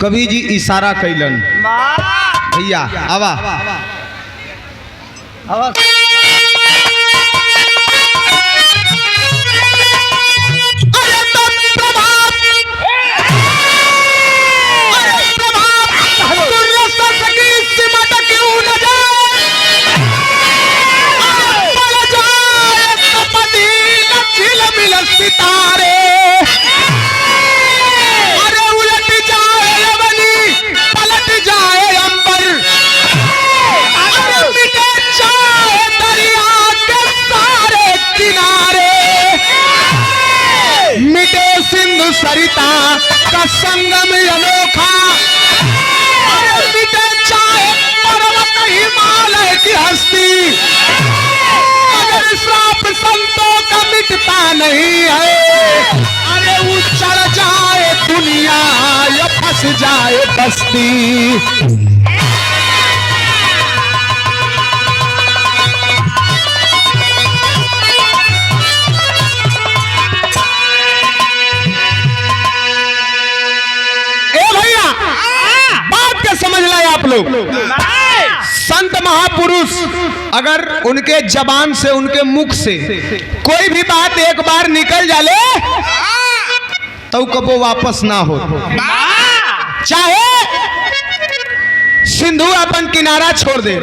कवि जी इशारा कैलन भैया आवा सितारे अरे उलट जाए अवनी पलट जाए अंबर अरे मिटे जाए दरिया के सारे किनारे मिटे सिंधु सरिता का संगम अनोखा अरे मिटे जाए पर्वत हिमालय की हस्ती श्राप संतों का मिटता नहीं है अरे उछल जाए दुनिया या फंस जाए बस्ती। ए भैया बात क्या समझ लाए आप लोग। संत महापुरुष अगर उनके जबान से उनके मुख से कोई भी बात एक बार निकल जाले तो कबो वापस ना हो। चाहे सिंधु अपन किनारा छोड़ दे,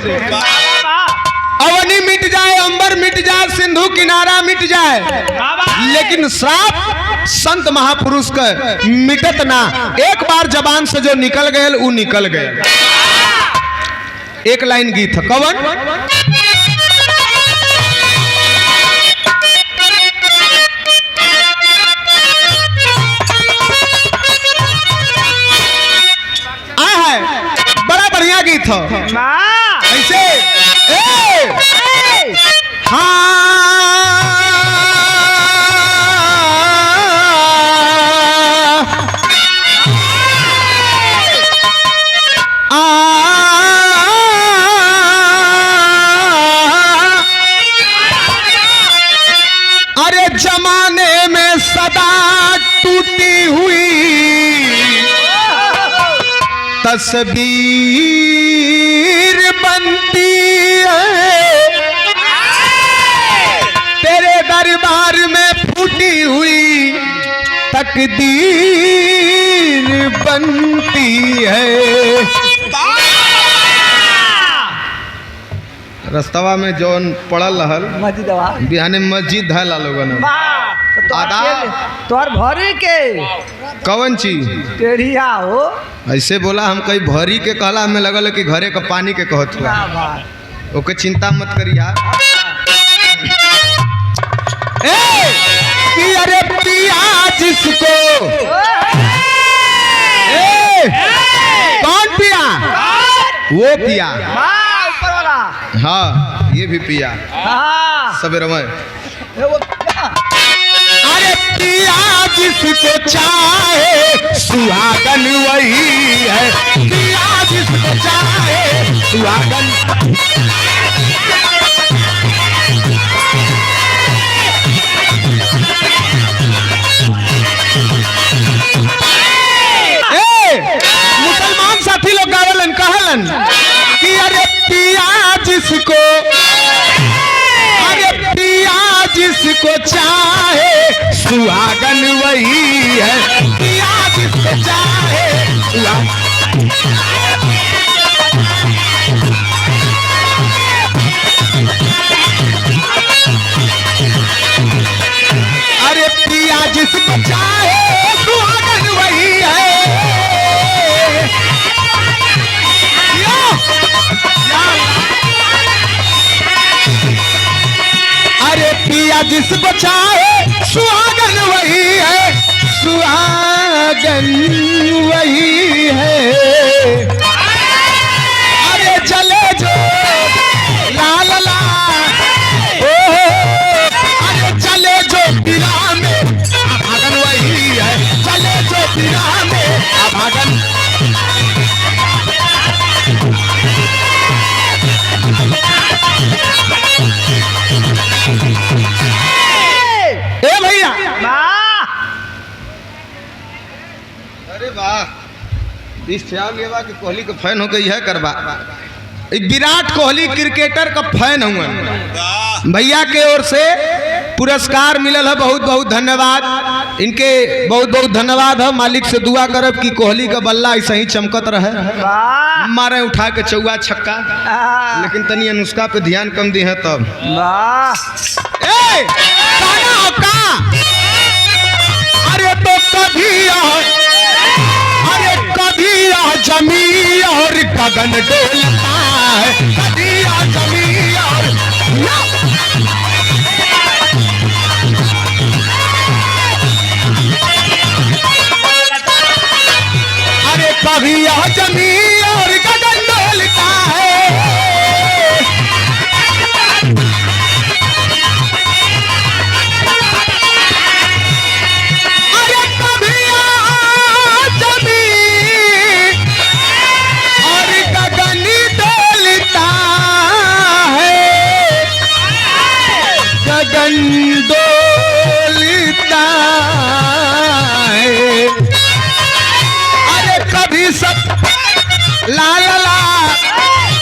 अवनी मिट जाए, अंबर मिट जाए, सिंधु किनारा मिट जाए, लेकिन श्राप संत महापुरुष का मिटत ना। एक बार जबान से जो निकल गए वो निकल गए। एक लाइन गीत कवन है, बड़ा बढ़िया गीत है ऐसे। अरे जमाने में सदा टूटी हुई तस्वीर बनती है, तेरे दरबार में फूटी हुई तकदीर बनती है। रस्तवा में जौन पड़ल रहल बिहाने मस्जिद है लोगन तोहर भरी के कवन चीज टेढ़िया हो ऐसे बोला। हम कहीं भरी के कहला हमें लगल कि घरे का पानी के कहत हुआ। ओके चिंता मत करिया। कि अरे पिया जिसको कौन पिया वो पिया, हाँ ये भी पिया सवेरे में। अरे पिया जिसको चाहे सुहागन वही है, पिया जिसको चाहे सुहागन। मुसलमान साथी लोग गावलन कहलन कि अरे पिया जिसको, अरे पिया जिसको चाहे सुहागन वही है, पिया जिसको चाहे सुहागन। अरे पिया जिसको चाहे सुहागन वही है। अरे पिया जिसको चाहे सुहागन वही है, सुहागन वही है। अरे जले जो लाल ला ओ, अरे चले जो पिरा में अभागन वही है, चले जो पिरा में अभागन। इस ख्याल लेवा कि कोहली का फैन हो गई है करवा। ई विराट कोहली क्रिकेटर का फैन हुआ। भैया के ओर से पुरस्कार मिलल है, बहुत बहुत धन्यवाद इनके, बहुत बहुत धन्यवाद है। मालिक से दुआ करब कि कोहली का बल्ला ऐसा ही चमकत रहे, वाह मारे उठा के चौवा छक्का। आ, लेकिन तनी अनुष्का पे ध्यान कम दी है तब। वाह ए, गाना हो का? अरे तो कभी अरे कभी जमी और गगन डोलता है, कभी जमी और अरे कभी जमी और गगन डोलता है। अरे कभी जमी और गगन डोलता है, गगन डोलता है। अरे कभी सब ला ला ला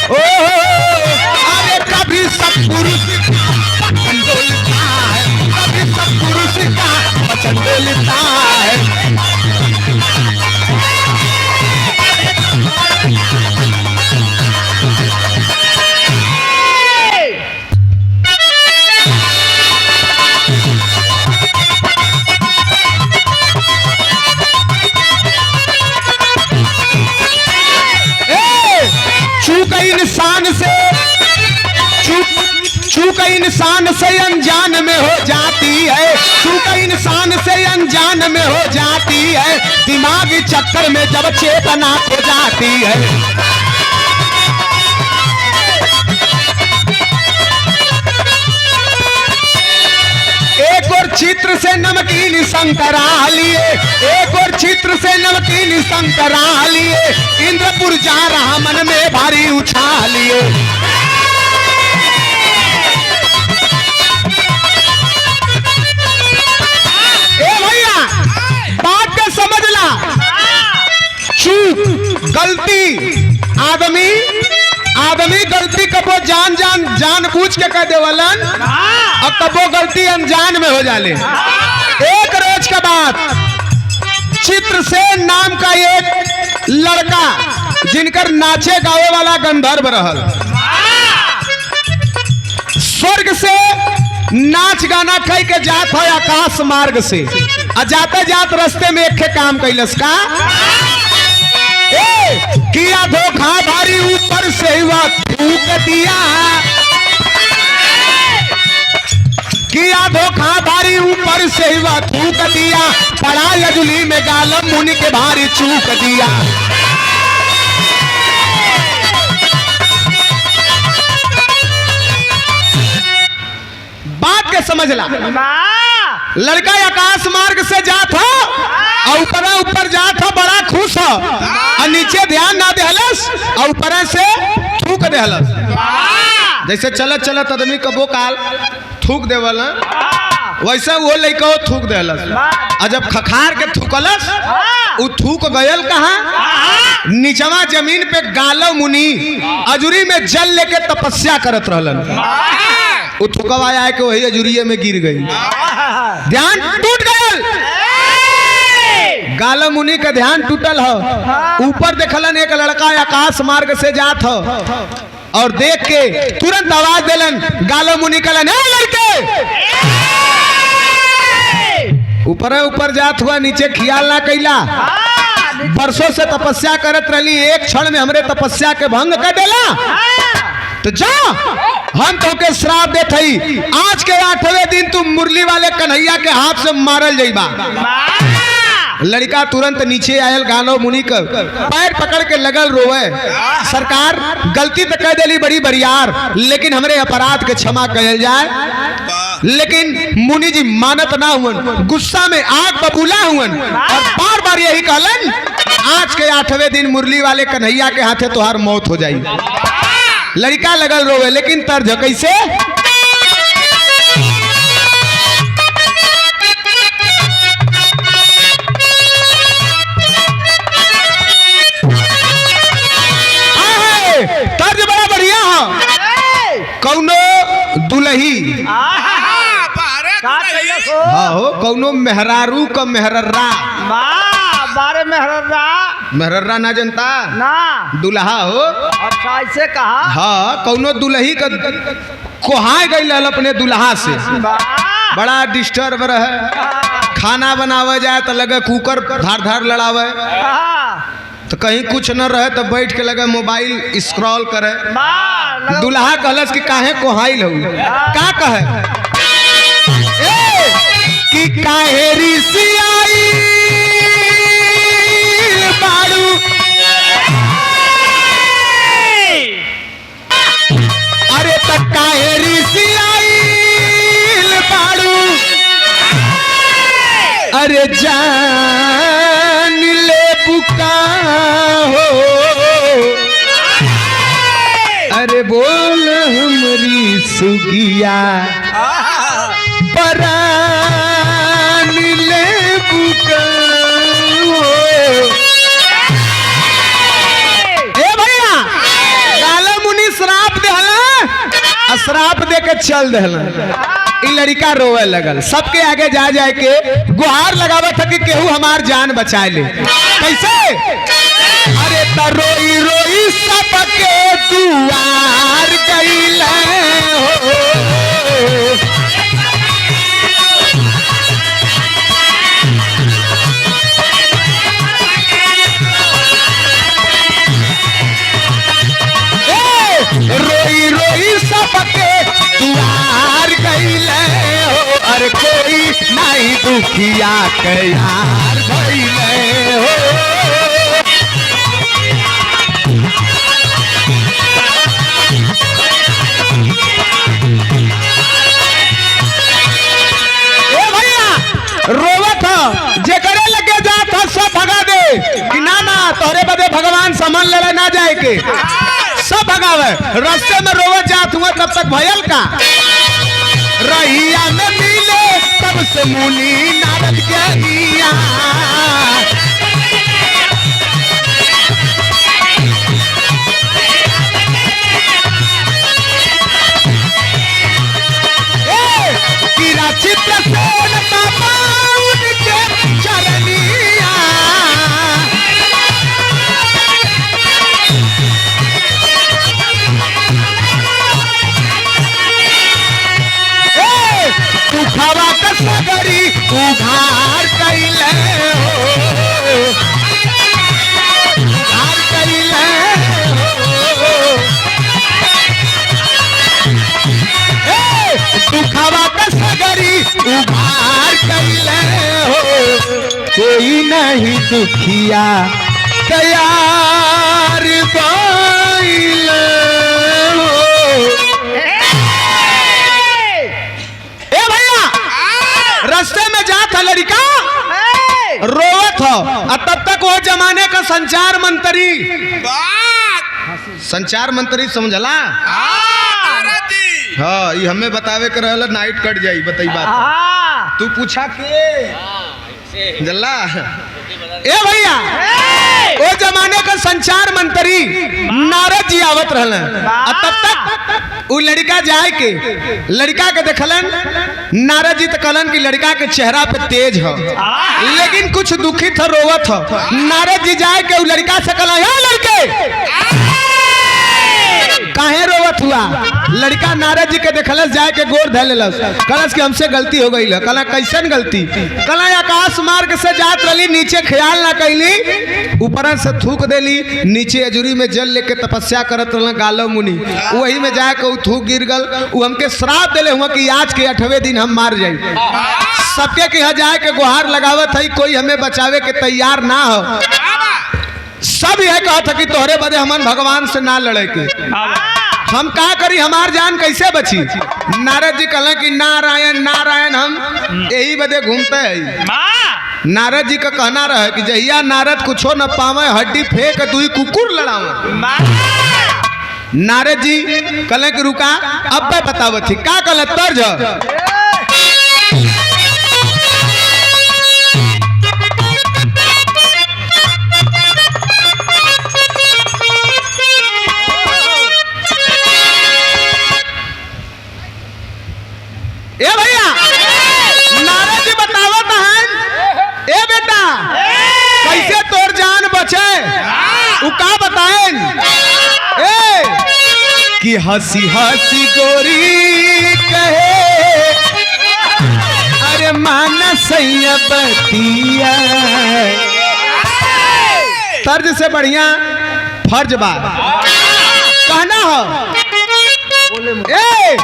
ओ, अरे कभी सब पुरुष वचन डोलता है, कभी सब पुरुष का वचन डोलता है। चूक इंसान से चूक इंसान से अनजान में हो जाती है, चूक इंसान से अनजान में हो जाती है, दिमागी चक्कर में जब चेतना खो जाती है। एक और चित्र से नमकीन संतरा लिए, एक और चित्र से नमकीन संतरा लिए, इंद्रपुर जा रहा मन में भारी उछालिए। ए भैया बात का समझ ला, चूक गलती आदमी गलती कबो जान बूझ के कह देवलन और कबो गलती अनजान में हो जाले। एक रोज के बाद चित्रसेन नाम का एक लड़का जिनकर नाचे गावे वाला गंधर्व रहल, स्वर्ग से नाच गाना कह के जात है आकाश मार्ग से, आ जाते जात रास्ते में एक काम कैलस का किया धोखा भारी ऊपर से थूक दिया, किया धोखा भारी ऊपर से थूक दिया, पड़ा यजुली में गालम मुनि के भारी चूक दिया। बात के समझ ला, लड़का आकाश मार्ग से जात हो और ऊपर जात हो, बड़ा खुश हो और नीचे ध्यान ना देहलस और ऊपर से थूक देहलस। जैसे चलत चलत आदमी कबो काल थूक देवल वैसे वो लड़का थूक देहलस, और जब खखार के थूकलस वो थूक गयल कहाँ, नीचवा जमीन पे गालो मुनि अजुरी में जल लेके तपस्या करत रहलन। वो थूकवा आया कि वही अजुरिये में गिर गई, ध्यान टूट गयल। गालो मुनि का ध्यान टूटल हो। ऊपर देखलन एक लड़का आकाश मार्ग से जात हो और देख के तुरंत आवाज देलन, गालो मुनि कहलन ए लड़के, ऊपर जात हुआ नीचे ख्याल ना कैला, बरसों से तपस्या करत रही, एक क्षण में हमरे तपस्या के भंग कर देला, तो जा हम तो के श्राप देत हई, आज के 8वें दिन तुम मुरली वाले कन्हैया के हाथ से मारल जाइबा। लड़का तुरंत नीचे आयल, गालो मुनि का पैर पकड़ के लगल रोवे, सरकार गलती तो कह देली बड़ी बरियार, लेकिन हमरे अपराध के क्षमा कयल जाए। लेकिन मुनि जी मानत ना हुवन, गुस्सा में आग बबूला हुवन और बार बार यही कहलन, आज के 8वें दिन मुरली वाले कन्हैया के हाथे तुहार मौत हो जाई। लड़का लगल रोवे, लेकिन तर्ज कैसे, दुलही का कैलस हो हाँ हो कौनो मेहरारू का मेहरर्रा वाह बारे मेहररा मेहरर्रा ना जनता ना दुल्हा हो अच्छा ऐसे कहा हाँ कौनो दुलही का कोहाय गई अपने दुल्हा से वाह बड़ा डिस्टर्ब रहे खाना बनावे जाए तो लगे कुकर धार धार लड़ावे तो कहीं कुछ न रहे तो बैठ के लगे मोबाइल स्क्रॉल करे दुल्हा कहलस कि काहे कोहाइल हो का कहे कि काहे रिसियाई बाड़ू अरे त काहे रिसियाई बाड़ू अरे जान ले बुका हो अरे बोल हमरी सुगिया परान ले बुका हो ए भैया काला मुनि श्राप देहला श्राप दे के चल देहला इ लड़का रोवे लगल सबके आगे जा जाए के गुहार लगावा था कि केहू हमार जान बचाए ले कैसे अरे त रोई रोई सबके दुआर गईले हो रोई रोई सबके दुआर गईले हो अरे कोई नहीं दुखिया के यार भइले हो ए भैया रोवत जेकरे लगे जात सब भगा दे कि ना ना तोहरे बदे भगवान समन ले ना जाए के सब भगावे रास्ते में रोवत जात हुआ तब तक भयल का रहिया में मिले तब से मुनि नारद के हिया कीरा चित्र सोन बाबा उनके चरनिया दुखवा का सगरी उधार कैले हो उधार कैले हो दुखवा का सगरी उधार कैले हो कोई नहीं दुखिया तैयार बैले हो रास्ते में जाता लड़का रोवत हो और तब तक वो जमाने का संचार मंत्री समझला हाँ ये हमें बतावे के रहला नाइट कट जाई बताई बात तू पूछा के जल्ला ए भैया वो जमाने का संचार मंत्री नारद जी आवत रहले तब तक वो लड़का जाए के लड़का के देखलन नारद जी तो कहलन कि लड़का के चेहरा पे तेज हो लेकिन कुछ दुखित हो रोवत हो नारद जी जाए के वो लड़का से कहला हे लड़के काहे रोवत हुआ लड़का नारद जी के देखलस जाए के गोर धै लेलस कहलस कि हमसे गलती हो गई कहला कैसन गलती कहला आकाश मार्ग से जात रही नीचे ख्याल ना कैली ऊपर से थूक देली नीचे अजूरी में जल लेके तपस्या करत रहल गालो मुनि वही में जाके उ थूक गिर गल उ हमके श्राप देले हुआ कि आज के 8वें दिन हम मार जाई सबके के यहाँ जाए के गुहार लगावत है कोई हमें बचावे के तैयार ना हो सब यह कहा था कि तोहरे बदे हमन भगवान से ना लड़े के हम का करी हमार जान कैसे बची नारद जी कहले कि नारायण नारायण हम यही बदे घूमते हैं नारद जी का कहना रहे कि जहिया नारद कुछो न पावे हड्डी फेंक दुई कुकुर लड़ावे नारद जी कहले कि रुका अब बतावत थी का कहले तर्ज बचे उ का बताएं ए कि हंसी हंसी गोरी कहे अरे माना सैया बतिया तर्ज से बढ़िया फर्ज बा कहना हो ए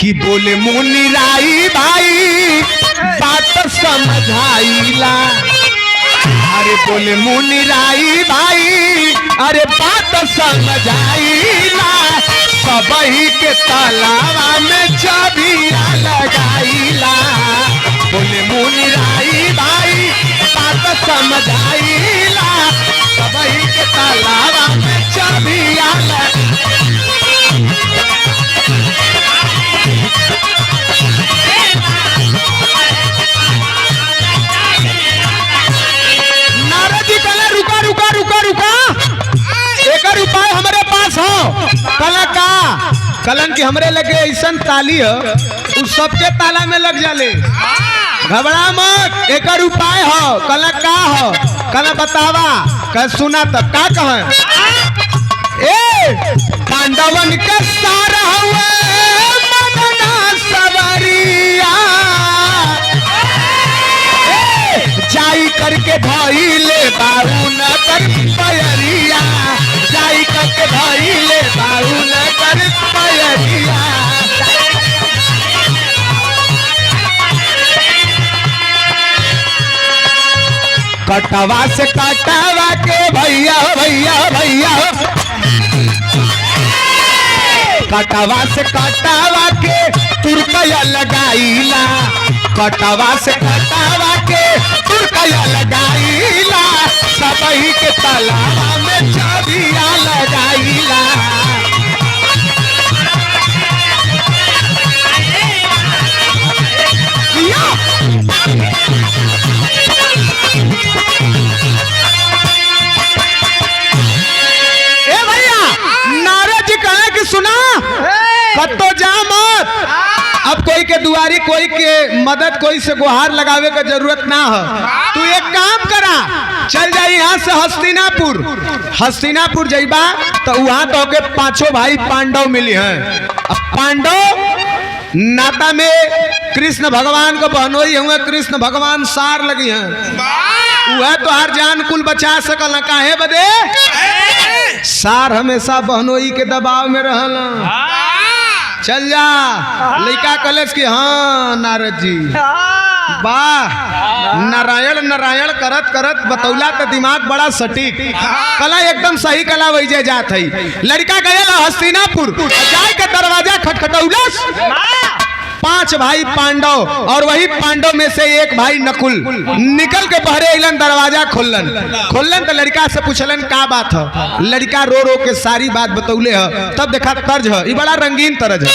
कि बोले मुनि राई भाई बात समझाइला अरे बोले मुनि राई भाई अरे बात समझाइला सबही के तालावा में चाबिया लगाइला बोले मुनि राई भाई बात समझाइला सबही के तालावा में चाबिया नारद जी कहले रुका रुका रुका रुका एक उपाय हमारे पास हो कला का कलन की हमरे लगे ऐसा ताली हो उस सबके ताला में लग जाले घबरा मत एक उपाय हो कला का हो कला बतावा कह सुना तब का कहे ए पांडवन के सारा हुए मनना सवरिया जाई करके धइले बारू न कर पयरिया जाई करके धइले बारू न कर पयरिया कटवा से कटवा के भैया भैया भैया कटवा से कटवा के तुरकया लगाईला कटवा से कटवा के तुरकया लगाईला सबही के तालाबा में चाबिया लगाईला ए भैया नारद जी कहे कि सुना कत्तो जा मत अब कोई के दुआरी कोई के मदद कोई से गुहार लगावे का जरूरत ना हो तू एक काम करा चल जाई यहाँ से हस्तिनापुर हस्तिनापुर जाइबा तो वहां तो के पांचों भाई पांडव मिली हैं अब पांडव नाता में कृष्ण भगवान को बहनोई हुए कृष्ण भगवान सार लगी हैं वह तो हर जान कुल बचा सकल काहे बदे सार हमेशा बहनोई के दबाव में रहल चल जा लड़का कलेस की हाँ नारद जी वाह नारायण नारायण करत करत बतौला तो दिमाग बड़ा सटीक कला एकदम सही कला वही जात है लड़का गया हस्तिनापुर जाए के दरवाजा खटखटौलस पांच भाई पांडव और वही पांडव में से एक भाई नकुल निकल के बहरे अलन दरवाजा खोलन तो लड़का से पूछलन का बात है लड़का रो रो के सारी बात बतौले है तब देखा तर्ज है ये बड़ा रंगीन तर्ज है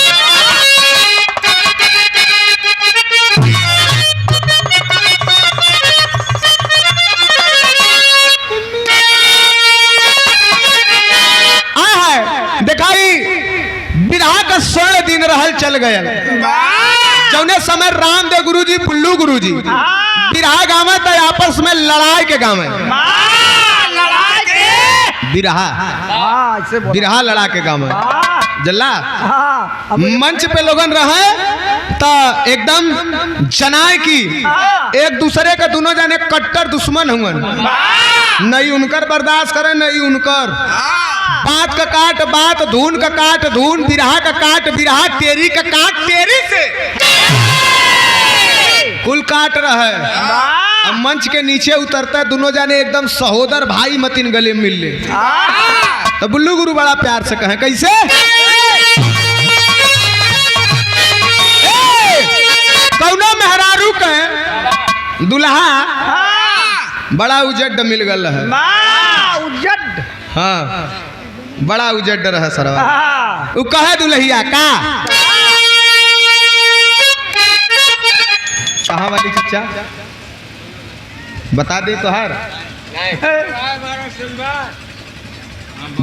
दिखाई विरहा का स्वर्ण दिन रहल चल गया जौने समय रामदेव गुरुजी पुल्लू गुरुजी विरहा गाँव तो आपस में लड़ाई के गाँव विरहा लड़ा के गाँव जल्ला मंच पे लोगन रहे तो एकदम जनाए की एक दूसरे के दोनों जाने कट्टर दुश्मन हुए नहीं उनकर बर्दाश्त करे नहीं उनकर बात का काट बात धून का काट धून बिरहा का काट बिरहा तेरी का काट तेरी से कुल काट रहा है मंच के नीचे उतरता है दोनों जाने एकदम सहोदर भाई मतीन गले मिल ले तो बुल्लू गुरु बड़ा प्यार से कहे कैसे कौनो मेहरारू कहे दुल्हा बड़ा उजड मिल गल है उजड हाँ बड़ा उजड रहा सरवा वो कहे दुल्हिया का कहाँ वाली चच्चा बता दे तो हर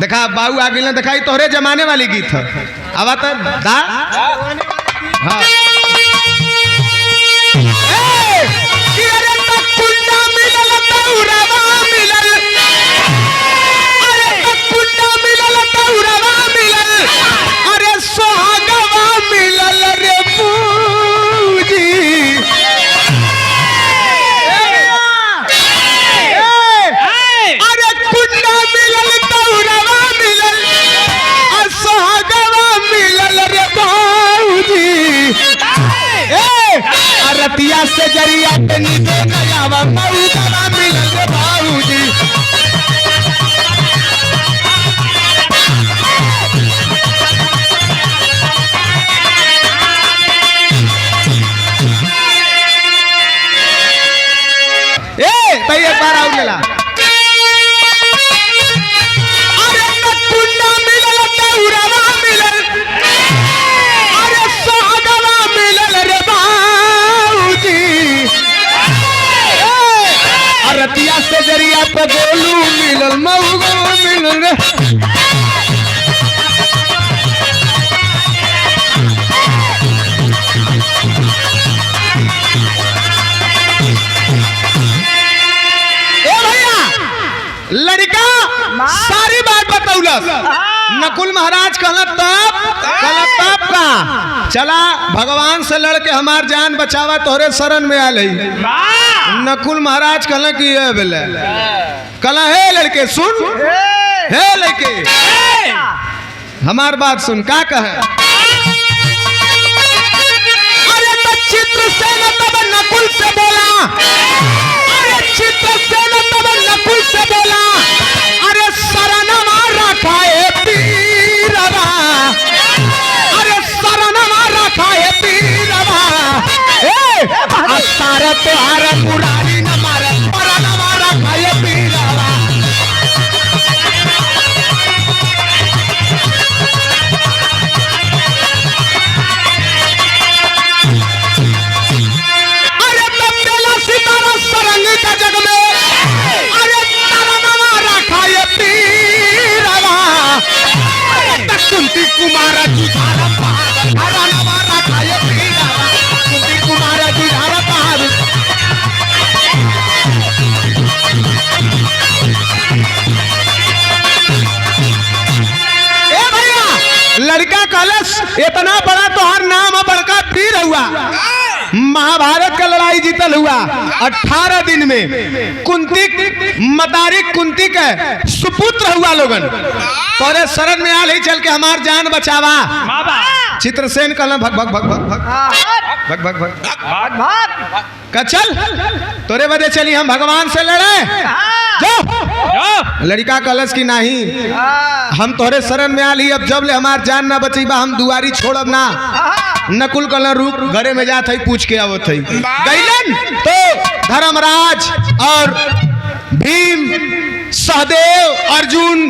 देखा बाबू आगे ना दिखाई तोहरे जमाने वाली गीत है अब आता दा हाँ से जरिया के नीचे नयावा मऊ का मिलल रे बाबूजी तई एक बार आउट लेला अरे नकुंडा मिलल तौरवा मिलल अरे सागवा मिलल रे बाऊजी अरतिया से जरिया पे गोलू मिलल मऊगो मिलल रे लड़का सारी बात बतौलस नकुल महाराज कहला तब का चला भगवान से लड़के हमार जान बचावा तोहरे शरण में आल नकुल महाराज कहला कि ये बेले कहला हे लड़के सुन हे लड़के हमार बात सुन का कहे अरे तो चित्रसेन तब नकुल से बोला अरे चित्रसेन तब नकुल से बोला अरे शरणमा रखाए पीरवा अरे शरणमा रखाए पीरवा ए सारे तोहार पुरानी न मारे शरणमा रखाए पीरवा अरे तबला सितारा सरंग का जग में अरे शरणमा रखाए पीरवा अरे कुंती कुमार जुझारा पहाड़ शरणमा रखाए पीरवा कुंती कुमार जुझारा पहाड़ ए भैया लड़का कलश इतना बड़ा तोहर नाम बड़का पीर हुआ महाभारत का लड़ाई जीतल हुआ 18 दिन में कुंती मतारी कुंती के सुपुत्र हुआ लोगन तोरे शरण में आल ही चल के हमार जान बचावा चित्रसेन कहला भग भग भग भग भग भग भग भग का चल तोरे वजह चली हम भगवान से लड़े जो लड़का कलश की नहीं हम तोरे शरण में आली अब जब ले हमार जान ना बचीबा हम दुआरी छोड़ब ना नकुल कहला रुक घरे में जात है पूछ के आवत है गइलन तो धर्मराज और भीम सहदेव अर्जुन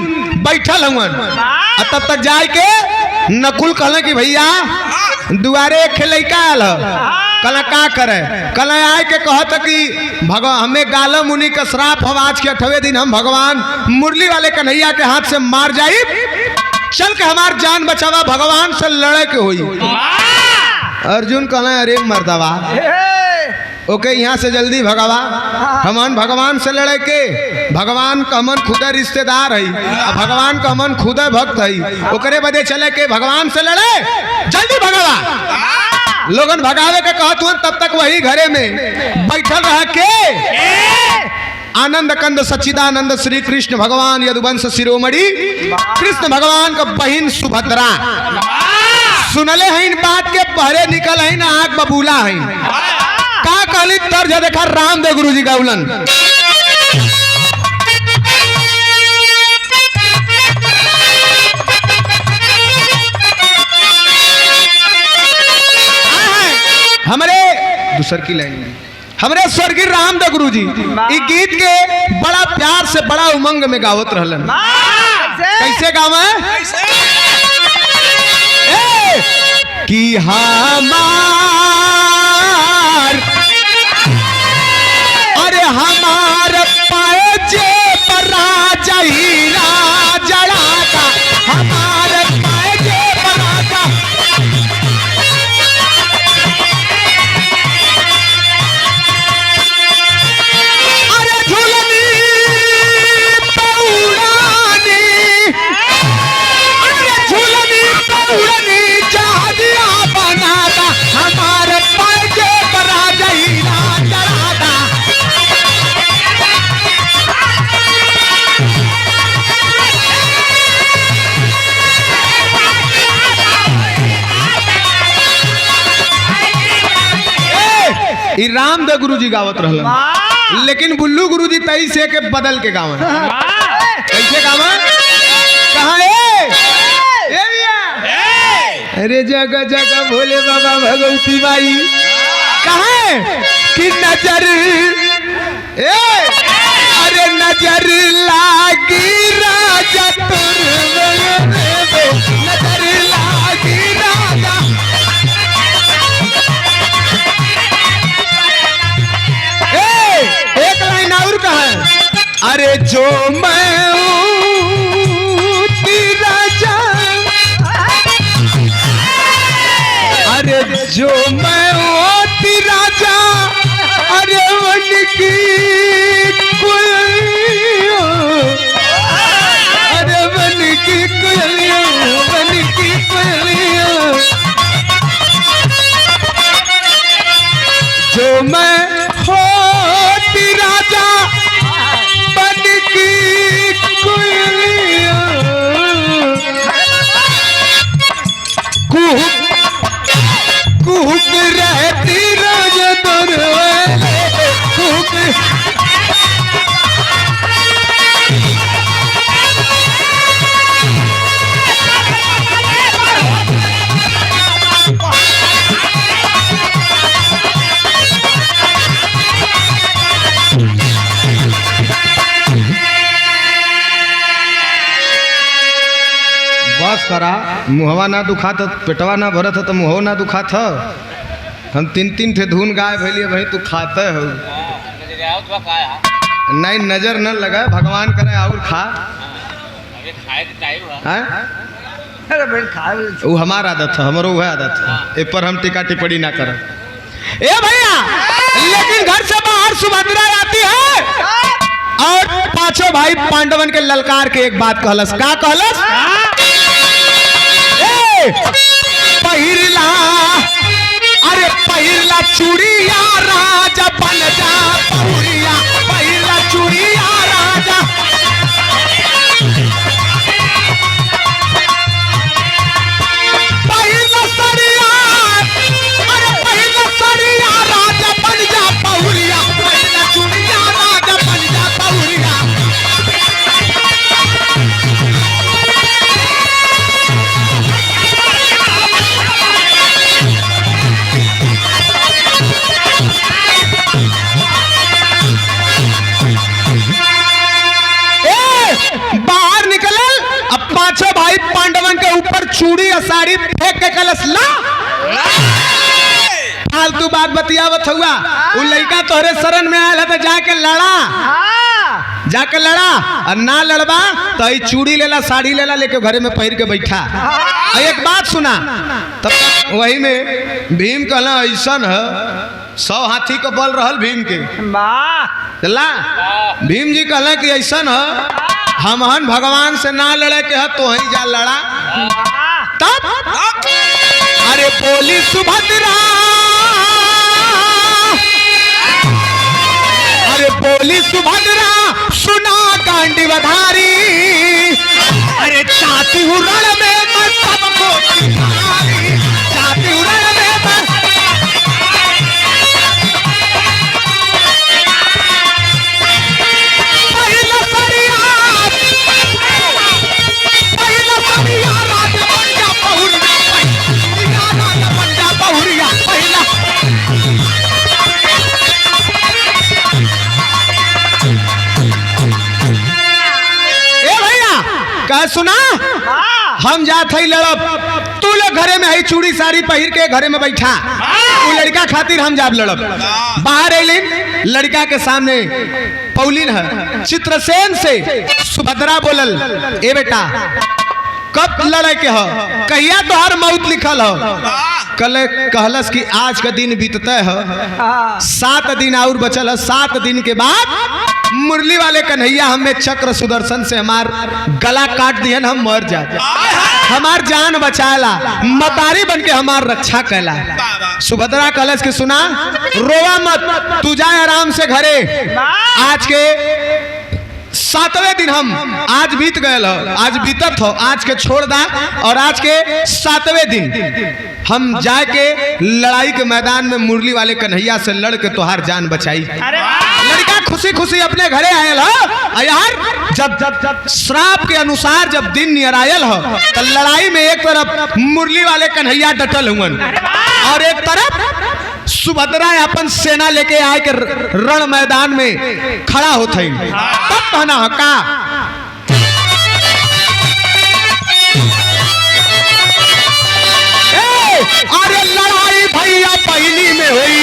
बैठल हुवन तब तक जाए के नकुल कहला कि भैया दुआरे एक लड़का आल कहला का करे कहला आए के कहत कि हमें गाला मुनि का श्राप हम आज के 8वें दिन हम भगवान मुरली वाले कन्हैया के हाथ से मार जाई चल के हमार जान बचावा भगवान से लड़े के होई अर्जुन कहला अरे मर्दवा ओके यहाँ से जल्दी भगवा हमन भगवान से लड़े के भगवान का हमन खुदा रिश्तेदार है भगवान का हमन खुदा भक्त है ओकरे बदे चले के भगवान से लड़े जल्दी भगवा लोगन भगावे के कहत हुन तब तक वही घरे में बैठल रह के आनंद कंद सच्चिदानंद श्री कृष्ण भगवान यदुवंश शिरोमणि कृष्ण भगवान का बहिन सुभद्रा सुनले हैं इन बात के पहरे निकल है ना आग बबूला है का कहली तर्ज देखा रामदेव गुरु जी गौलन हमारे दूसर की लाइन हमारे स्वर्गीय रामदेव गुरु जी इस गीत के बड़ा प्यार से बड़ा उमंग में गावत रहलन कैसे गावे कि अरे हमार पाए जे पर राजा ही राजड़ा का हमारे पाए जे पर राजा अरे झूलनी पौड़ानी अरे झूलनी पौड़ानी जहाजिया बनाता हम ई रामदेव गुरुजी गावत रहलन, लेकिन बुल्लू गुरुजी तई से के बदल के गावन। कैसे गावन? कहाँ ए भैया, अरे जगह जगह भोले बाबा भगवती बाई कहाँ कि नजर अरे नजर लागी राजा तुर नजर लागी राजा। एक लाइन और कहा अरे जो मैं राजा, अरे जो मैं राजा, अरे वन की कोयलियों, अरे वन की कोयलियों, वन की कोयलियों, जो मैं होती राजा वन की कोयलियों, कुहुक रहती रोज दरवाजे कुहुक। बस करा, मुहवा ना दुखा तो पेटवा ना भरत तो मुँह ना दुखा था। हम तीन तीन ठे धुन गाय भैलिए भाई तू खाते हो नहीं नजर न लगा भगवान करे और खा अरे भाई खा वो हमारा आदत है, हमारो वह आदत है, ए पर हम टिका टिप्पणी ना करें। ए भैया लेकिन घर से बाहर सुभद्रा आती है और पांचों भाई पांडवन के ललकार के एक बात कहलस। का कहलस? पहिरला, अरे पहिरला चूड़िया राजा बन जा बहुरिया, पहिरला चूड़िया राजा। पहिरला सरिया, अरे पहिरला सरिया राजा बन जा बहुरिया, पहिरला चूड़िया राजा बन जा बहुरिया। बाहर निकलल अब पांचों भाई पांडवन के ऊपर चूड़ी और साड़ी फेंक के कलश ला। फालतू बात बतियावत हुआ, वो लड़का तोहरे शरण में आया तो जाके लड़ा, जाके लड़ा और ना लड़बा तो ये चूड़ी लेला साड़ी लेला लेके घरे में पहिर के बैठा। एक बात सुना, तब तक वही में भीम कहला ऐसा है 100 हाथी का बल रहल भीम के। चला भीम जी कहला कि ऐसा है हमहन भगवान से ना लड़े के है तो ही जा लड़ा। तब अरे बोली सुभद्रा, अरे बोली सुभद्रा सुना गांडी बधारी, अरे चाहती हूँ रण में मैं सबको चिन्हारी, चाहती हूँ रण में मैं। पहिला सरिया, पहिला सरिया राजा बन जा बहुरिया, पहिला राजा बन जा बहुरिया, पहिला। कह सुना हम जात है लड़ब, तू लोग घरे में है चूड़ी साड़ी पहिर के घरे में बैठा, वो लड़का खातिर हम जाब लड़ब। बाहर अलिन लड़का के सामने पौलिन है चित्रसेन से सुभद्रा बोलल, ए बेटा कब लड़े के हो, कहिया तोहर मौत लिखल हो। कहलस कि आज का दिन बीतते है, 7 दिन और बचल है, 7 दिन के बाद मुरली वाले कन्हैया हमें चक्र सुदर्शन से हमार गला काट दिए, हम मर जाते, हमार जान बचाला, मतारी बन के हमार रक्षा कैला। सुभद्रा कहलस कि सुना रोवा मत, तू जाए आराम से घरे, आज के 7वें दिन हम आज बीत गए हो, आज बीतत हो, आज के छोड़ दा और आज के 7वें दिन हम जाके लड़ाई के मैदान में मुरली वाले कन्हैया से लड़ के तोहार जान बचाई। लड़का खुशी खुशी अपने घरे आयल हो यार। जब श्राप के अनुसार जब दिन नियर आयल हो तो लड़ाई में एक तरफ मुरली वाले कन्हैया डटल हुवन और एक तरफ सुभद्रा अपन सेना लेके आए के रण मैदान में खड़ा होते। तब कहना है का अरे लड़ाई भैया पहली में हुई,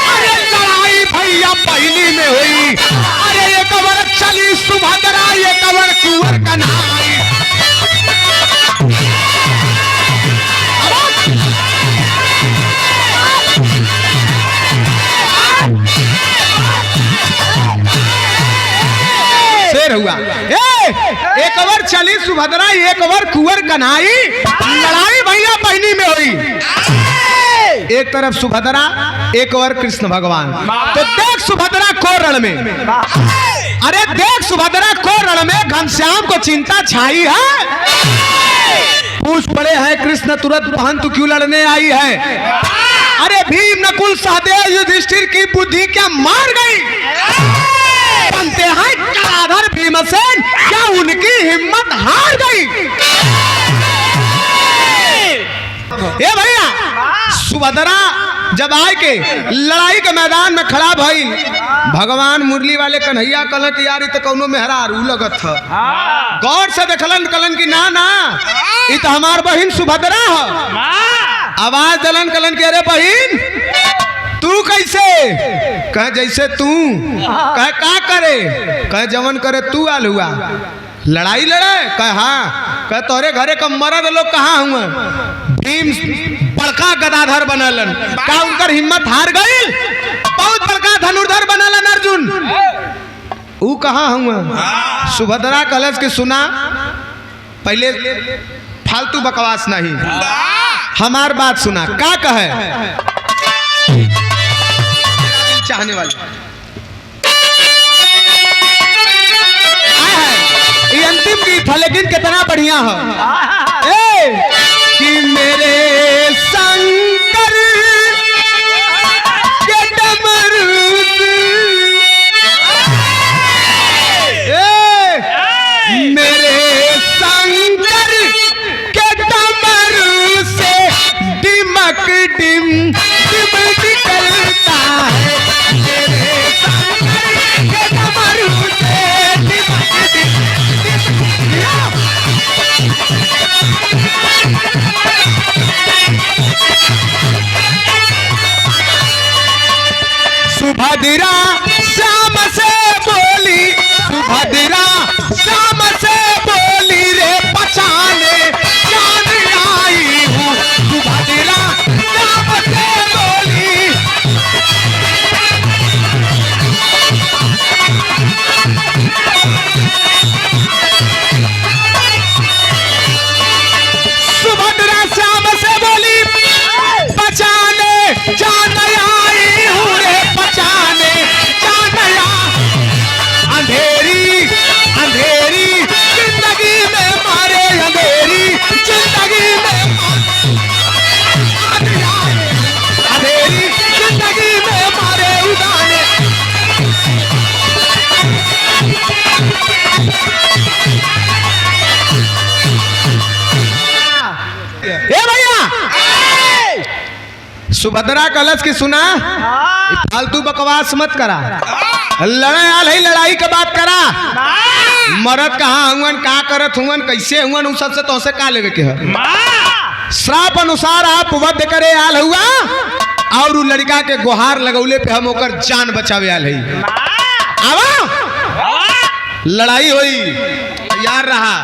अरे लड़ाई भैया पहली में हुई, अरे ये कबर चली सुभद्रा ये कबर कुंवर कन्हाई। शेर हुआ एक ओवर चली सुभद्रा एक ओवर कुंवर कन्हाई, लड़ाई भैया बहनी में हुई। एक तरफ सुभद्रा एक ओवर कृष्ण भगवान। तो देख सुभद्रा को रण में, अरे देख सुभद्रा को रण में घनश्याम को चिंता छाई है। पूछ पड़े हैं कृष्ण तुरंत बहन तू क्यों लड़ने आई है? अरे भीम नकुल सहदेव युधिष्ठिर की बुद्धि क्या मार गई? बनते हैं कलाधर भीमसेन क्या उनकी हिम्मत हार गई? ये भैया सुभद्रा जब आए के लड़ाई के मैदान में खड़ा भई, भगवान मुरली वाले कन्हैया कहलन कि यार तो कौनो मेहरारू लगत था। गौर से देखलन कलन की ना ना ये तो हमार बहन सुभद्रा है। आवाज दलन कलन की अरे बहन तू कैसे? कह जैसे तू कह का करे? कह जवन करे तू आल हुआ लड़ाई लड़े? कह हाँ। कह तोरे घरे का मरद लोग कहाँ हुआ? भीम बड़का गदाधर बनलन का उनकर हिम्मत हार गई? बहुत बड़का धनुर्धर बनलन अर्जुन ऊ कहाँ हुआ? सुभद्रा कलश के सुना पहले फालतू बकवास नहीं, हमार बात सुना का कहे चाहने वाले ये अंतिम गीत था लेकिन कितना बढ़िया है कि मेरे शंकर के डमरू मेरे शंकर के डमरू से डिमक डिम डिम निकलता है। सुभद्रा श्याम से बोली, सुभद्रा श्याम से बोली रे पहचाने जान आई हूँ। सुभद्रा श्याम से बोली सुभद्रा श्याम से बोली पहचाने जान आई हूँ रे पहचाने जान अंधेरी अंधेरी जिंदगी में मारे अंधेरी जिंदगी में अंधेरी जिंदगी में मारे उदाने। ए भैया सुभद्रा कलश की सुना फालतू बकवास मत करा, लड़े आल है लड़ाई के बात करा। मरद कहाँ हुवन का करत हुवन कैसे हुवन उन सबसे तो से का लेवे के है? श्राप अनुसार आप वध करे आल हुआ और उ लड़का के गुहार लगौले पे हम ओकर जान बचावे आल है। आवा लड़ाई हुई तैयार रहा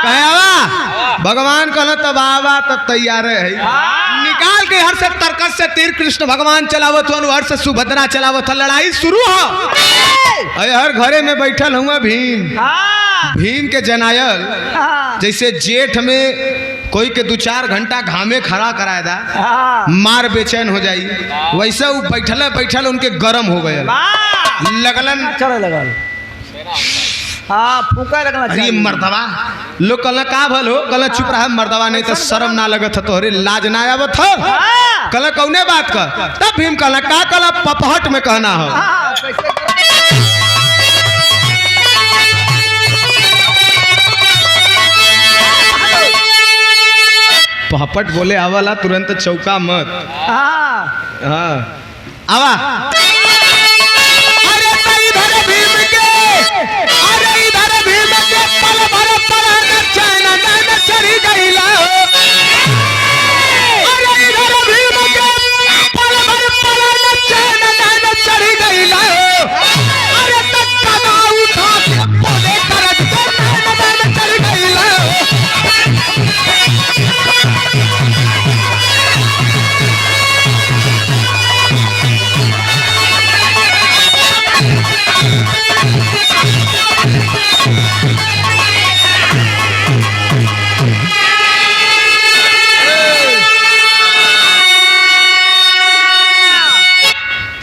कहे आवा भगवान कहला तब आवा तब तैयार है। निकाल के हर से तरकस से तीर कृष्ण भगवान चलावत हुआ हर से सुभद्रा चलावत था। लड़ाई शुरू हो हर घरे में बैठल हुआ भीम। भीम के जनायल जैसे जेठ में कोई के 2-4 घंटा घामे खड़ा कराए दा मार बेचैन हो जाई वैसे वो बैठल बैठल उनके गरम हो गए लगलन चढ़े लगल। हाँ फूका लगना अरे चाहिए। मर्दवा लोग कहला का भल हो, कहला चुप रहा मर्दवा, नहीं तो शर्म ना लगत है तोहरे, लाज ना आवत हो। कहला कौने बात का? तब भीम कहला का, कहला पपहट में कहना हो। पपहट बोले आवला तुरंत चौका मत। हाँ आवा। अरे इधर भीम के, अरे इधर भीम के पल भर पल चैन नैन चढ़ी गईला हो। अरे इधर भीम के पल भर पल चैन नैन चढ़ी गईला हो। अरे तक कदा उठा के बोले करज के नैन नैन चढ़ी गईला हो।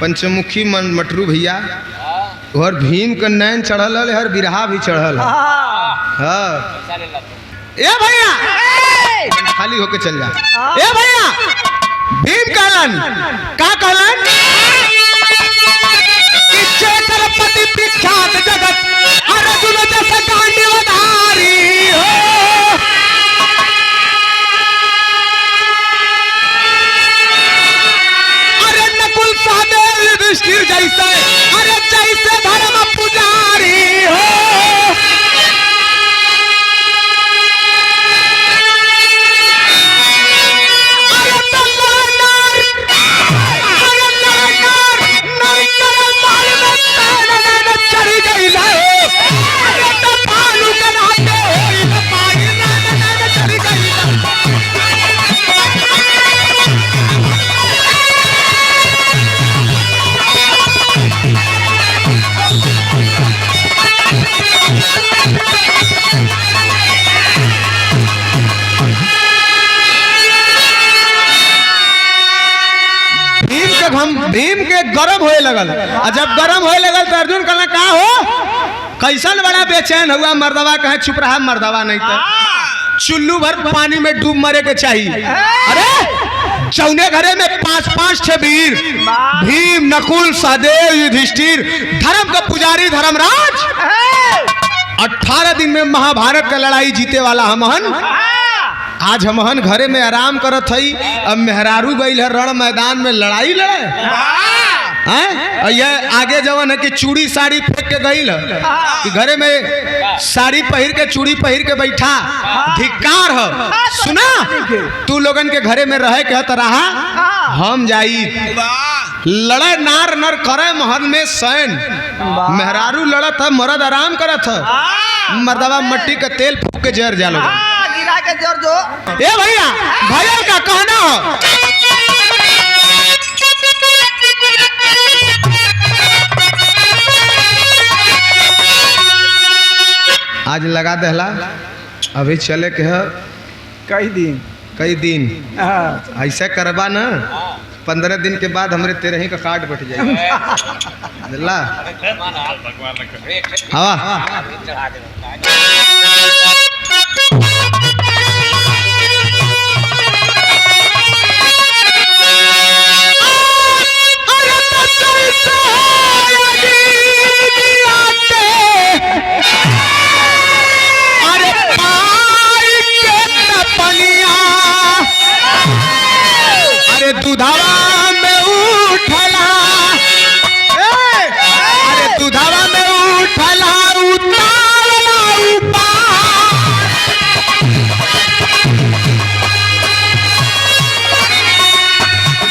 पंचमुखी मटरू भैया और भीम का नैन चढ़ल है, हर बिरहा भी चढ़ल है। हाँ ए भैया खाली होके चल जा। ए भैया भीम कहलन का कहलन कि क्षेत्रपति विख्यात जगत अर्जुन जैसे गांडीवधारी हो। अरे नकुल सहदेव युधिष्ठिर जैसे, अरे जैसे धर्म पुजारी हो। भीम के गरम होए लगल, और जब गरम होए लगल तो अर्जुन कहना का हो, कैसन बड़ा बेचैन हुआ मर्दवा, कहे चुप रहा मर्दवा, नहीं तो चुल्लू भर पानी में डूब मरे के चाहिए। अरे चौने घरे में 5-5 छह वीर, भीम नकुल सहदेव युधिष्ठिर, धर्म का पुजारी धर्मराज, 18 दिन में महाभारत का लड़ाई जीते वाला हमहन। आज हमहन घरे में आराम करत हई, अब मेहरारू गईल है रण मैदान में लड़ाई लड़े हैं। और ये आगे जवन है कि चूड़ी साड़ी फेंक के गईल है कि घरे में साड़ी पहन के चूड़ी पहन के बैठा, धिक्कार है। सुना तू लोगन के घरे में रहे के तो रहा, हम जाई लड़े नार नर करे महल में सैन, मेहरारू लड़त है मर्द आराम करत है, मर्दवा मट्टी का तेल फूक के जर जालो। के जोर जो ए भैया भैया का कहना हो, आज लगा दहला, अभी चले के है कई दिन ऐसे करबा ना, 15 दिन के बाद हमरे 13 ही का कार्ड बैठ जाएगा। हवा दुधावा में उठला, अरे दुधावा में उठला उतावला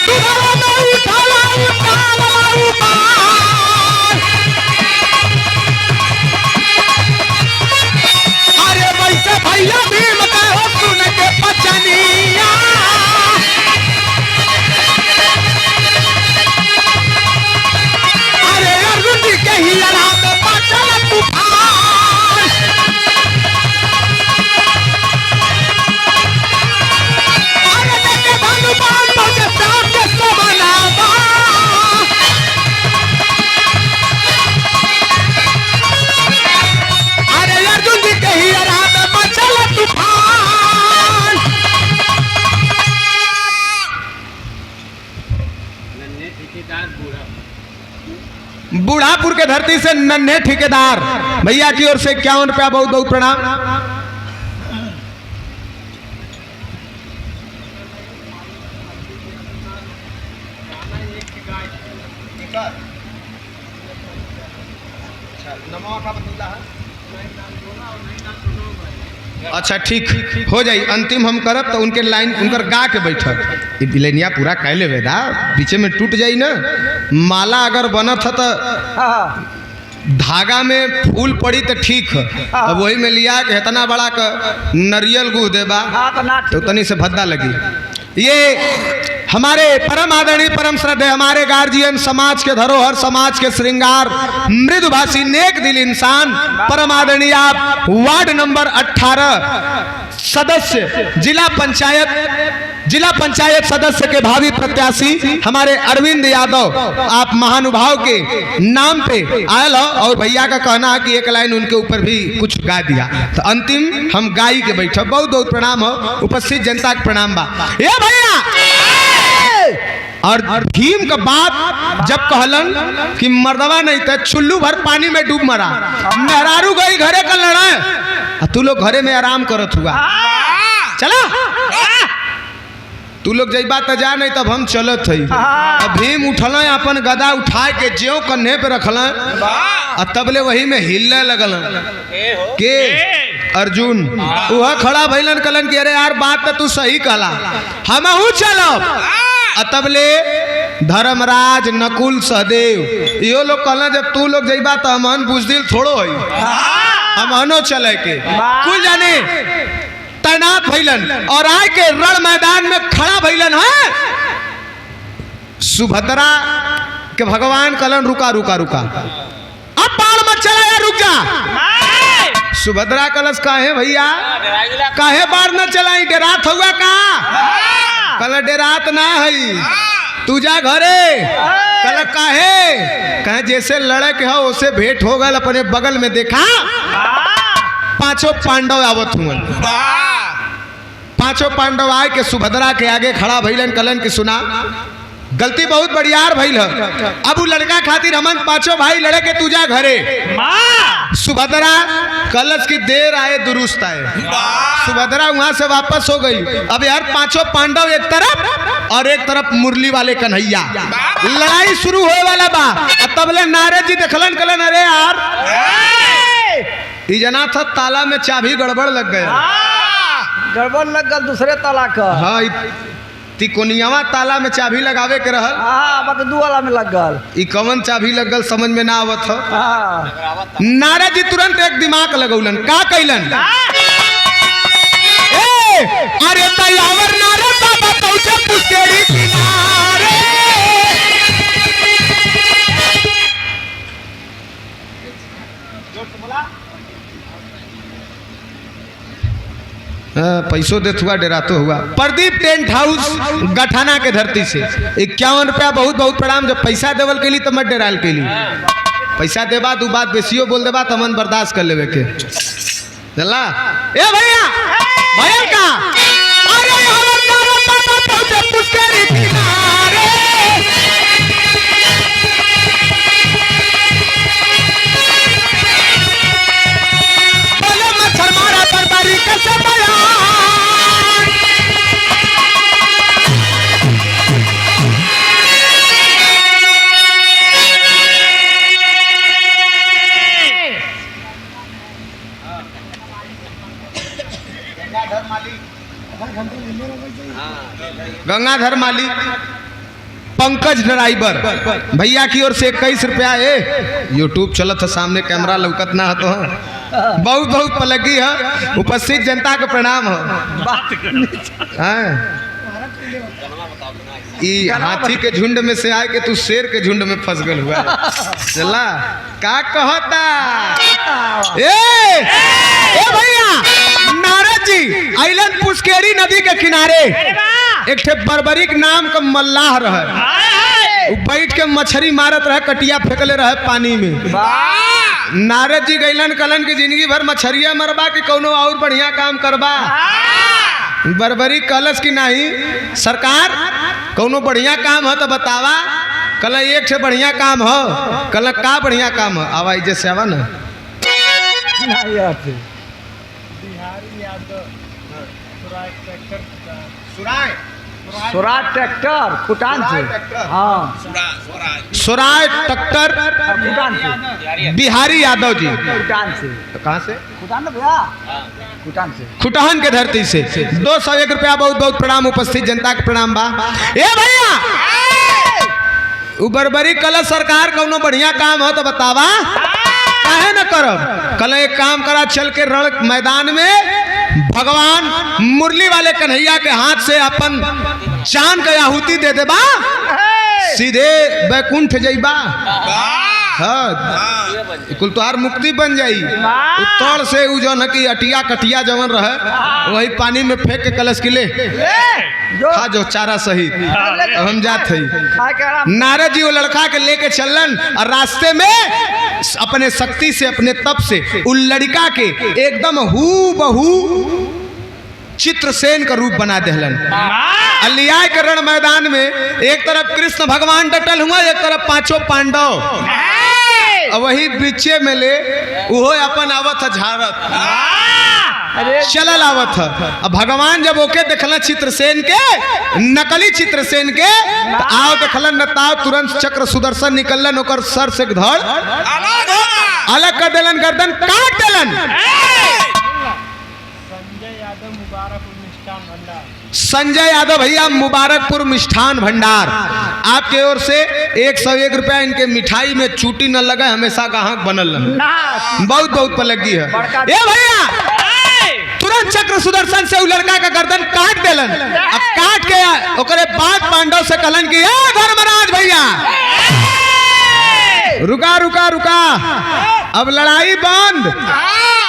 दुधावा में उठला उतावला अरे वैसे भैया भीम का हो सुन के पचनिया, अरे अर्जुन जी के ही रात मचल बूढ़ापुर के धरती से नन्हे ठेकेदार भैया की ओर से 51 रुपया बहुत बहुत प्रणाम। अच्छा ठीक हो जाई, अंतिम हम करब तो उनके लाइन उनकर गा के बैठब। ये बिलेनिया पूरा कह ले वेदा, बीचे में टूट जाई ना। माला अगर बनत है तो धागा में फूल पड़ी तो ठीक है, अब वही में लिया के इतना बड़ा का नरियल गुह देबा तो तनी से भद्दा लगी। ये हमारे परम आदरणीय परम श्रद्धेय हमारे गार्जियन, समाज के धरोहर, समाज के श्रृंगार, मृदुभाषी नेक दिल इंसान, परम आदरणीय आप वार्ड नंबर 18 सदस्य, जिला पंचायत सदस्य के भावी प्रत्याशी हमारे अरविंद यादव, आप महानुभाव के नाम पे आयल हो और भैया का कहना है कि एक लाइन उनके ऊपर भी कुछ गा दिया तो अंतिम हम गाई के बैठे। बहुत बहुत प्रणाम हो, उपस्थित जनता के प्रणाम बा। ये भैया और भीम का बात जब कहलन कि मर्दवा नहीं था चुल्लू भर पानी में डूब मरा, मेहरारू गई घरे का लड़ा, तू लोग घरे में आराम करत हुआ, चला तू लोग जइबा तो जा, नहीं तब हम चलत है। अब भीम उठल अपन गदा उठा के ज्यों कन्हे पे रखल और तबले वही में हिलने लगल के अर्जुन वह खड़ा भइलन, कलन कि अरे यार बात तो तू सही कहला, हमहू चलब। तबले धर्मराज, नकुल, सहदेव यो लोग कहला जब तू लोग जइबा तो हमन बुझदिल थोड़ो है, हमनो चले के कुल जाने तैनात भइलन और आए के रण मैदान में खड़ा भइलन है। सुभद्रा के भगवान कहलन रुका रुका रुका, अब बाण मत चलाया, रुक जा। सुभद्रा कलश काहे भैया, काहे बाण न चलाई, डेरात हुआ का? कल डेरात ना है, तू जा घरे। कल काहे? कहे जैसे लड़े के हो उसे भेंट हो गल, अपने बगल में देखा पांचों पांडव आवत हुए, पांचों पांडव आए के सुभद्रा के आगे खड़ा भइलन, कलन की सुना गलती बहुत बड़ियार भइल है, अब लड़का खातिर हमन पांचों भाई लड़े के तू जा घरे। सुभद्रा कलश की देर आए दुरुस्त आए, सुभद्रा वहां से वापस हो गई। अब यार पांचों पांडव एक तरफ और एक तरफ मुरली वाले कन्हैया, लड़ाई शुरू होए वाला बा। तबले नारद जी देखलन, कलन अरे यार जना था ताला में चाबी गड़बड़ लग गया, गड़बड़ लग गल दूसरे ताला का। हाँ तिकोनियावा ताला में चाबी लगावे के रहल, बाकी दू वाला में लग गल, ई कवन चाबी लग गल समझ में ना आवत हो। नारद जी तुरंत एक दिमाग लगौलन, का कैलन? अरे तैयावर नारद बाबा पहुंचे पुष्करी किनारे, पैसों देत हुआ डेरातो हुआ। प्रदीप टेंट हाउस गठाना के धरती से 51 रुपया बहुत बहुत प्रणाम। जब पैसा देवल के लिए तो मत डेराल के लिए, पैसा देबा दू बात बेसियो बोल देबा तो मन बर्दाश्त कर लेवे के चला। ए भैया भैया का अरे हमर नारद बाबा पहुंचे पुष्करी किनारे, बोले मच्छर मारा बर्बारी कैसे बयान, गंगाधर मालिक, पंकज ड्राइवर भैया की ओर से 21 रुपया है। यूट्यूब चलत है, सामने कैमरा लौकत ना है तो बहुत बहुत पलगी है। उपस्थित जनता का प्रणाम हो। ई हाथी के झुंड में से आए के तू शेर के झुंड में फंस गल हुआ चला का कहता। ए भैया नारद जी आइलन पुष्करी नदी के किनारे, एक ठे बर्बरिक नाम का मल्लाह रहे, बैठ के मछली मारत रहे, कटिया फेंकले रहे पानी में। नारद जी गैलन, कलन की जिंदगी भर मछरिया मरबा कि कोनो और बढ़िया काम करबा। बर्बरी कलश की नहीं सरकार, कोनो बढ़िया काम है तो बतावा। कल एक से बढ़िया काम हो, कल का बढ़िया काम हो, आवाज जैसे आवा ना नहीं आते। स्वराज ट्रैक्टर कुटान से। हाँ स्वराज ट्रैक्टर कुटान से। बिहारी यादव जी। कुटान से। कहाँ से? कुटान ना भैया, कुटान से। खुटहन के धरती से 201 रुपया। बहुत बहुत प्रणाम, उपस्थित जनता के प्रणाम बा। ए भैया उबरबरी कल सरकार कौनो बढ़िया काम हो तो बतावा, काहे न करब। कल एक काम करा, चल के रण मैदान में भगवान मुरली वाले कन्हैया के हाथ से अपन जान के आहुति दे देबा, सीधे बैकुंठ जइबा। हाँ कुल तोहार मुक्ति बन जाई। उत्तोड़ से उ जौन है कि अटिया कटिया जवन रहे वही पानी में फेंक के कलश किले खा जो चारा सहित। अब हम जात हई। नारद जी वो लड़का के लेके चलन और रास्ते में अपने शक्ति से, अपने तप से उ लड़का के एकदम हू बहू चित्रसेन का रूप बना देहलन। अलिया के रण मैदान में एक तरफ कृष्ण भगवान डटल हुआ, एक तरफ पांचों पांडव, वही बीचे में ले उहो अपन आवत झारत चलल आवत है। अब भगवान जब ओके देखलन चित्रसेन के, नकली चित्रसेन के, तो आओ देखलन न ताव तुरंत चक्र सुदर्शन निकलन, ओकर सर से धड़ अलग कर देलन, गर्दन काट देलन। संजय यादव भैया मुबारकपुर मिष्ठान भंडार आपके ओर से 101 रुपया। इनके मिठाई में चूटी न लगे, हमेशा ग्राहक बनल रहे, बहुत बहुत पलगी है। ए भैया तुरंत चक्र सुदर्शन से उ लड़का का गर्दन काट देलन। अब काट के ओकरे बाद पांडव से कहलन कि ए धर्मराज भैया रुका रुका रुका, अब लड़ाई बंद,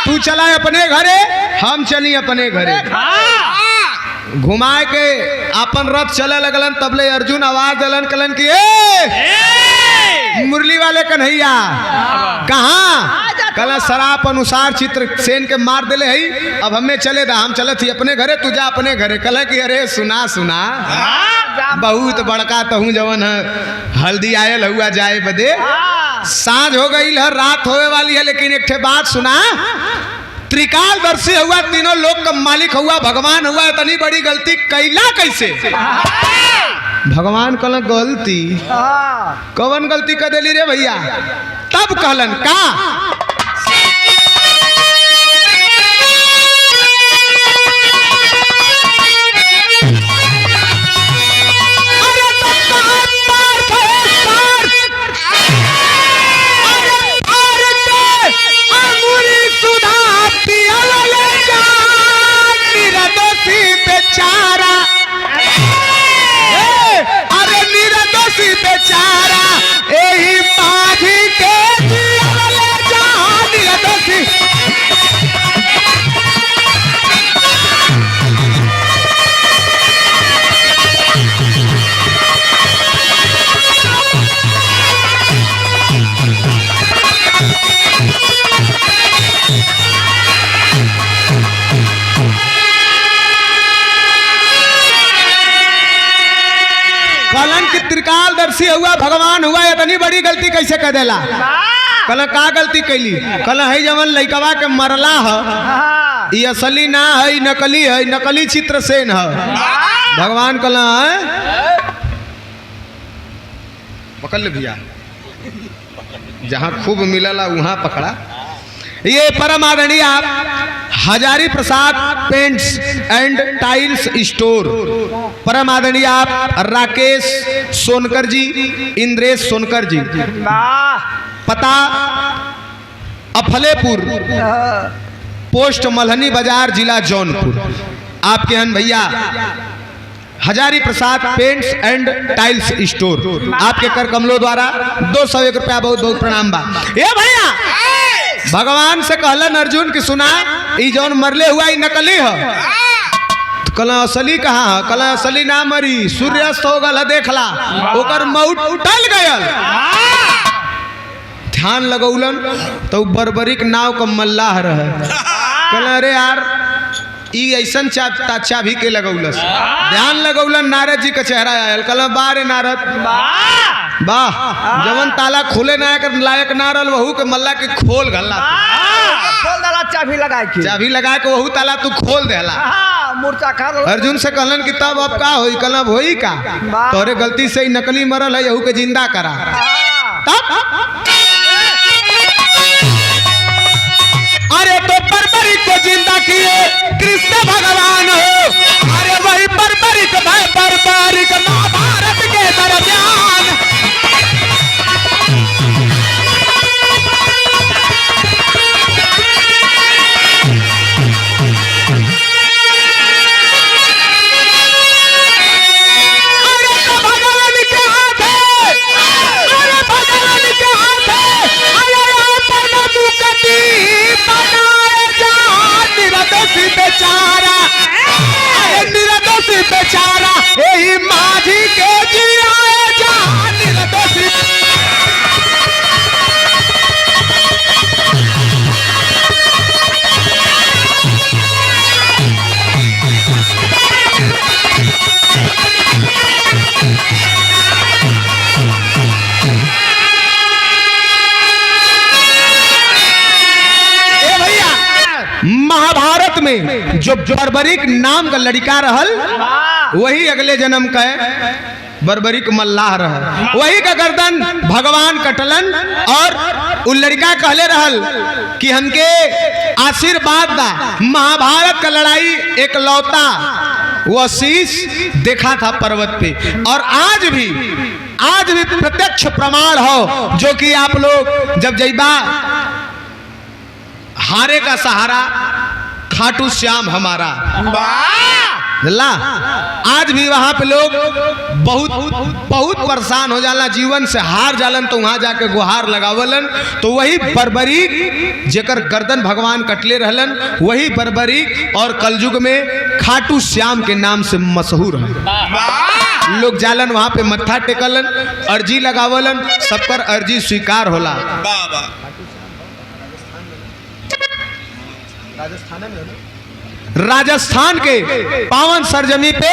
तू चला अपने घरे, हम चली अपने घरे। घुमाए के अपन रथ चले लगलन। तबले अर्जुन आवाज दिलन, कहलन कि ए मुरली वाले कन्हैया कहाँ? कल शराब अनुसार चित्रसेन के मार दिले हई, अब हमें चले दा, हम चले थी अपने घरे, तू जा अपने घरे। कल कि अरे सुना सुना बहुत बड़का तहू जवन है हल्दी आयल हुआ जाए बदे, साँझ हो गई है, रात होए वाली है, लेकिन एक ठे बात सुना, त्रिकालदर्शी हुआ, तीनों लोक का मालिक हुआ, भगवान हुआ, इतनी बड़ी गलती कैला कैसे? भगवान कहलन गलती कवन गलती कर देली रे भैया? तब कहलन का बेचारा, अरे निर्दोषी बेचारा, यही पाजी के निर्दोषी। कलन की त्रिकालदर्शी हुआ, भगवान हुआ, इतनी बड़ी गलती कैसे कर देला? कल का गलती कैली? कल है जवन लइकवा के मरला है, ये असली ना है, नकली है, नकली चित्रसेन है। भगवान कल पकड़ ले भैया, जहाँ खूब मिलला वहाँ पकड़ा। ये परम आदरणीय आप Hazari Prasad paints and tiles store, परम आदरणीय आप राकेश सोनकर जी, इंद्रेश सोनकर जी, पता अफलेपुर, पोस्ट मल्हनी बाजार, जिला जौनपुर। आपके हन भैया Hazari Prasad paints and tiles store, आपके कर कमलों द्वारा 201 रुपया। बहुत बहुत प्रणाम बा। ए भैया भगवान से कहलन अर्जुन की सुना, ई जौन मरले हुआ ई नकली है, तो कल असली कहाँ है? कल असली ना मरी, सूर्यास्त हो गल, देखला ओकर मौत टल गयल। ध्यान लगौलन तो बर्बरिक नाव का मल्लाह रहे। कल अरे यार ई ऐसन चाबी के लगौलस, ध्यान लगौलन, नारद जी का चेहरा आयल। कल बारे नारद वाह जवन ताला खुले ना कर लायक ना रहल वहू के मल्ला के खोल घल्ला खोल डाला चाबी लगा के चाबी लगा के वहू ताला तू खोल देला मूर्छा खा लो। अर्जुन से कहलन कि तब अब का होई कहला होई का तोरे गलती से ही नकली मरल है यहू के जिंदा करा तब अरे तो बर्बरी को जिंदा किए कृष्ण भगवान हो अरे वही बर्बरी को महाभारत के दरमियान बेचारा निर्दोषी बेचारा यही माझी के जियाए जा निर्दोषी महाभारत में जो बर्बरीक नाम का लड़का रहल वही अगले जन्म का बर्बरीक मल्लाह रहल वही का गर्दन भगवान कटलन और उ लड़का कहले रहल कि हमके आशीर्वाद दा महाभारत का लड़ाई एक लौता वो शीश देखा था पर्वत पे और आज भी प्रत्यक्ष प्रमाण हो जो कि आप लोग जब जइबा हारे का सहारा खाटू श्याम हमारा आज भी वहां पे लोग बहुत परेशान हो जाला जीवन से हार जालन तो वहां जाके गुहार लगावलन तो वही बर्बरीक जेकर गर्दन भगवान कटले रहलन वही बर्बरीक और कलयुग में खाटू श्याम के नाम से मशहूर है। लोग जालन वहां पे मत्था टेकलन अर्जी लगावलन सब पर अर्जी स्वीकार होला। राजस्थान के पावन सरजमी पे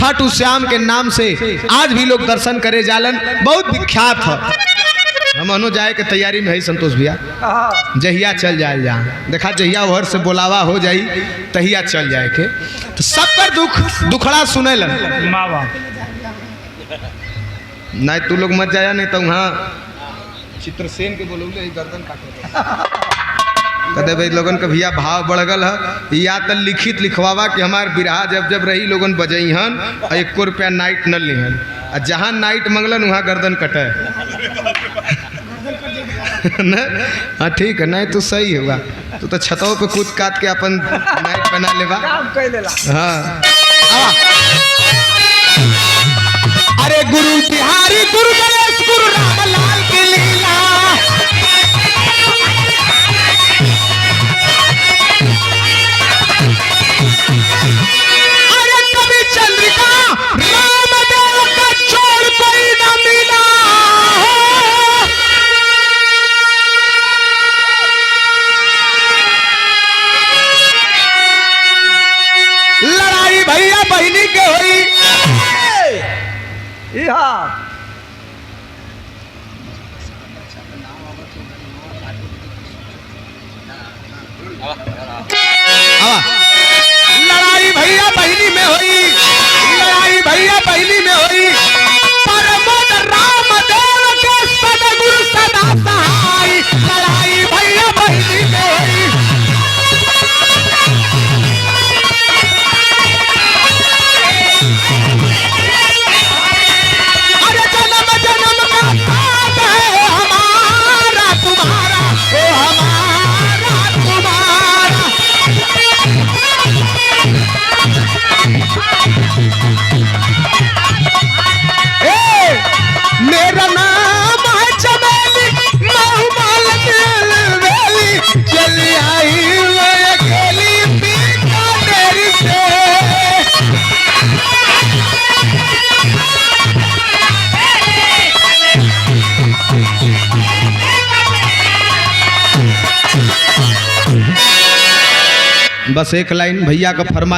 खाटू श्याम के नाम से आज भी लोग दर्शन करे जालन बहुत विख्यात है। हम अनु जाए के तैयारी में है संतोष भैया जहिया चल जाए जहाँ देखा जहिया वहर से बोलावा हो जाई तहिया चल जाए के तो सबकर दुखड़ा सुने लन नहीं तू लोग मत जाया नहीं तो वहाँ चित्रसेन के बोलोगे गर्दन काटे कदे भाई लोगन का भैया भाव बढ़ गल है या तो लिखित लिखवावा कि हमार बिरहा जब रही लोगन बजई हन 1 रुपया नाइट न लिहन और जहाँ नाइट मंगलन वहाँ गर्दन कटे हाँ ठीक है नहीं तो सही होगा तू तो छतों पे कूद काट के अपन नाइट बना लेवा हाँ अरे गुरु बिहारी गुरु गणेश गुरु रामलाल की लीला अरे कभी चंद्रिका रामदेव का छोड़ कोई न मिला लड़ाई भैया बहनी के हुई लड़ाई भैया बहनी में हुई लड़ाई भैया बहनी में हुई परमोद रामदेव के सदगुरु सदा सहाय लड़ाई भैया बहनी में हुई अरे जन्म जन्म का साथ है हमारा तुम्हारा ओ हमारा तुम्हारा मेरा नाम है चमेली महमाल वेली चली आई मैं अकेली बीकानेर से बस एक लाइन भैया का फरमाइश